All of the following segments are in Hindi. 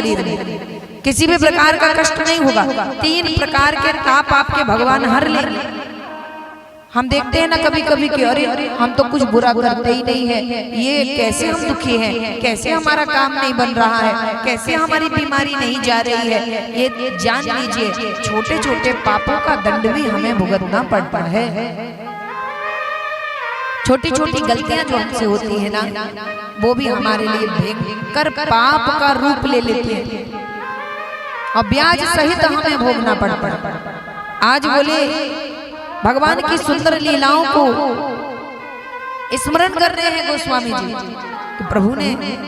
शरीर में, किसी भी प्रकार का कष्ट नहीं होगा। 3 प्रकार के ताप आपके भगवान हर लेंगे। हम देखते हैं ना कभी कभी कि अरे हम तो कुछ बुरा करते ही नहीं है, ये कैसे हम दुखी हैं, कैसे हमारा काम नहीं बन रहा है, कैसे हमारी बीमारी नहीं जा रही है। ये जान लीजिए छोटे छोटे पापों का दंड भी हमें भुगतना पड़ता है। छोटी छोटी गलतियां जो हमसे होती है ना, वो भी हमारे लिए भयंकर पाप का रूप ले लेती है और ब्याज सहित हमें भोगना पड़ता है। आज बोले भगवान की सुंदर लीलाओं को स्मरण कर रहे हैं गोस्वामी जी कि प्रभु ने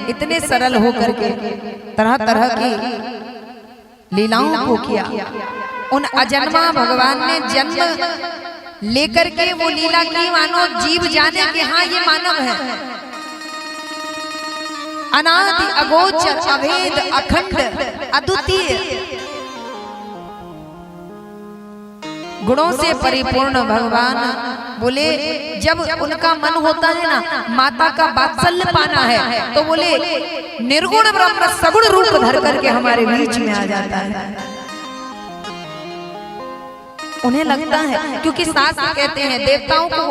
इतने सरल होकर के तरह तरह की लीलाओं को किया। उन अजन्मा भगवान ने जन्म लेकर के वो लीला की, मानो जीव जाने कि हाँ ये मानव है। अनादि अगोचर अभेद अखंड अद्वितीय गुणों से परिपूर्ण भगवान बोले जब उनका मन होता है ना माता का वात्सल्य पाना है, तो बोले निर्गुण ब्रह्म सगुण रूप धर करके हमारे बीच में आ जाता है। उन्हें लगता है, क्योंकि शास्त्र कहते हैं देवताओं को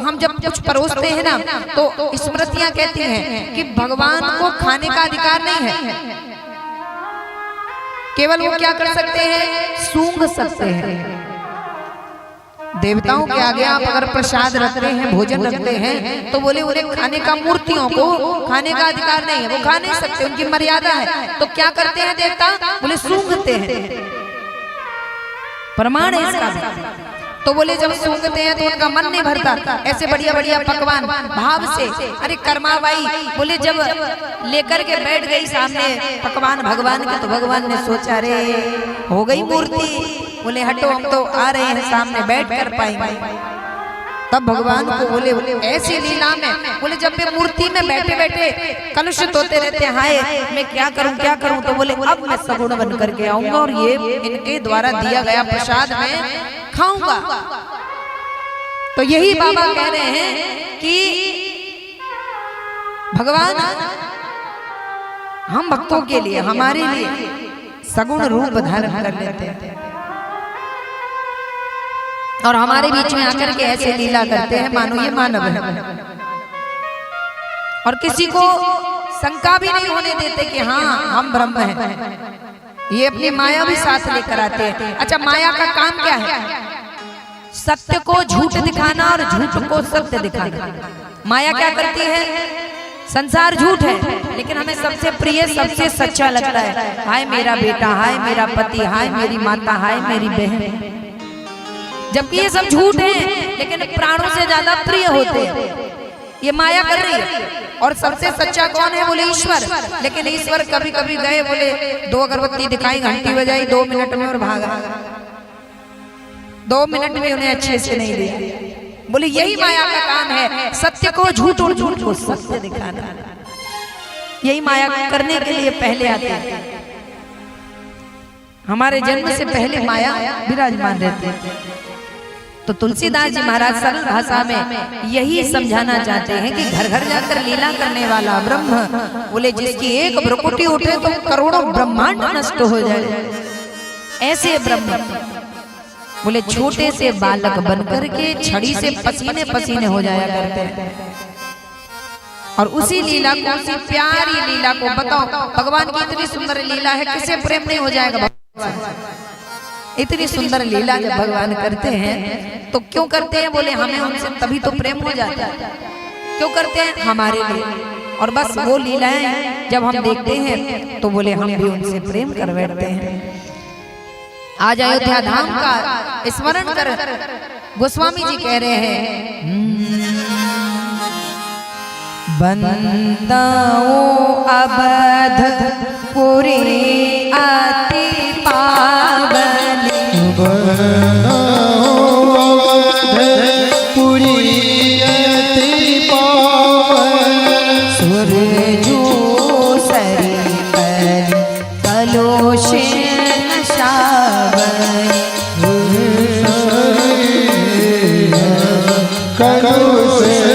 हम जब कुछ परोसते हैं ना, तो स्मृतियां कहती हैं कि भगवान को खाने का अधिकार नहीं है, केवल वो क्या कर सकते हैं, सूंघ सकते हैं। देवताओं के आगे आप अगर प्रसाद रखते हैं, भोजन रखते हैं, तो बोले उन्हें खाने का, मूर्तियों को खाने का अधिकार नहीं है, वो खा नहीं सकते, उनकी मर्यादा है। तो क्या करते हैं देवता, बोले सूंघते हैं, प्रमाण है इसका। तो बोले जब सूंघते हैं तो उनका मन नहीं भरता, ऐसे बढ़िया बढ़िया पकवान भाव से, अरे कर्माबाई बोले जब लेकर के बैठ गई सामने पकवान भगवान के, तो भगवान ने सोचा रे हो गई मूर्ति, बोले हटो हम तो आ रहे हैं सामने बैठ कर पाएंगे। तब भगवान को बोले ऐसी लीला में, बोले जब मैं मूर्ति में बैठे बैठे कलुषित होते रहते, हाय मैं क्या करूं, तो बोले अब मैं सगुण बन करके आऊंगा और ये इनके द्वारा दिया गया प्रसाद में खाऊंगा। तो यही बाबा कह रहे हैं कि भगवान हम भक्तों के लिए, हमारे लिए सगुण रूप धारण कर लेते हैं और हमारे बीच में आकर के ऐसे लीला करते हैं मानो ये मानव है, और किसी को शंका भी नहीं होने देते कि हाँ हम ब्रह्म हैं। ये अपनी माया भी साथ लेकर आते हैं। अच्छा, माया का काम क्या है, सत्य को झूठ दिखाना और झूठ को सत्य दिखाना। माया क्या करती है, संसार झूठ है लेकिन हमें सबसे प्रिय सबसे सच्चा लगता है, हाय मेरा बेटा, हाय मेरा पति, हाय मेरी माता, हाय मेरी बहन। जबकि ये सब झूठ है लेकिन प्राणों से ज्यादा प्रिय होते हैं। ये माया कर रही है। और सबसे सच्चा कौन है, बोले ईश्वर। लेकिन ईश्वर कभी कभी गए, बोले 2 अगरबत्ती दिखाई, घंटी बजाई 2 मिनट में और भागा, 2 मिनट में उन्हें अच्छे से नहीं दिया। बोले यही माया का काम है, सत्य को झूठ और झूठ को सत्य दिखाना। यही माया करने के लिए पहले आते हैं। हमारे जन्म से पहले माया विराजमान रहती है। तो तुलसीदास जी महाराज सरल भाषा में यही समझाना चाहते हैं कि घर घर जाकर लीला करने वाला ब्रह्म, बोले जिसकी एक भ्रुकुटी उठे तो करोड़ों ब्रह्मांड नष्ट हो जाए, ऐसे ब्रह्म। बोले छोटे से बालक बनकर के छड़ी से पसीने पसीने हो जाया करते हैं। और उसी लीला को, उसी प्यारी लीला को, बताओ भगवान की इतनी सुंदर लीला है, किसे प्रेम नहीं हो जाएगा। इतनी सुंदर लीला जब भगवान करते हैं तो क्यों करते हैं, बोले हमें उनसे तभी तो प्रेम हो जाता है। क्यों करते हैं, हमारे लिए। और बस वो लीलाएं जब हम देखते हैं तो बोले हम भी उनसे प्रेम कर बैठते हैं। आज अयोध्या धाम का स्मरण कर गोस्वामी जी कह रहे हैं, बंदाओं अवधपुरी अति पावन, पुरी अति पावन, सुर जो सरी कलोषिन शावन, कलोषिन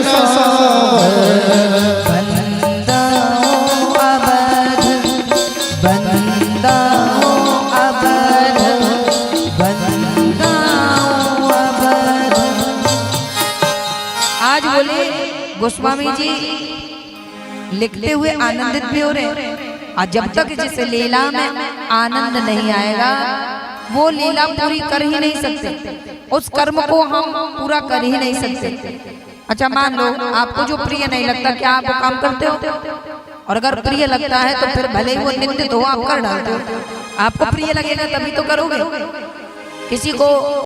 शावन, बंदाओं अवध आज बोले गोस्वामी जी लिखते हुए आनंदित भी हो रहे, और जब तक जिस लीला में आनंद नहीं आएगा वो लीला पूरी कर ही नहीं सकते, उस कर्म को हम पूरा कर ही नहीं सकते। अच्छा मान लो आपको जो प्रिय नहीं लगता, क्या आप वो काम करते हो? और अगर प्रिय लगता है तो फिर भले ही वो निंदित हो आप कर डालते हो। आपको प्रिय लगेगा तभी तो करोगे। किसी को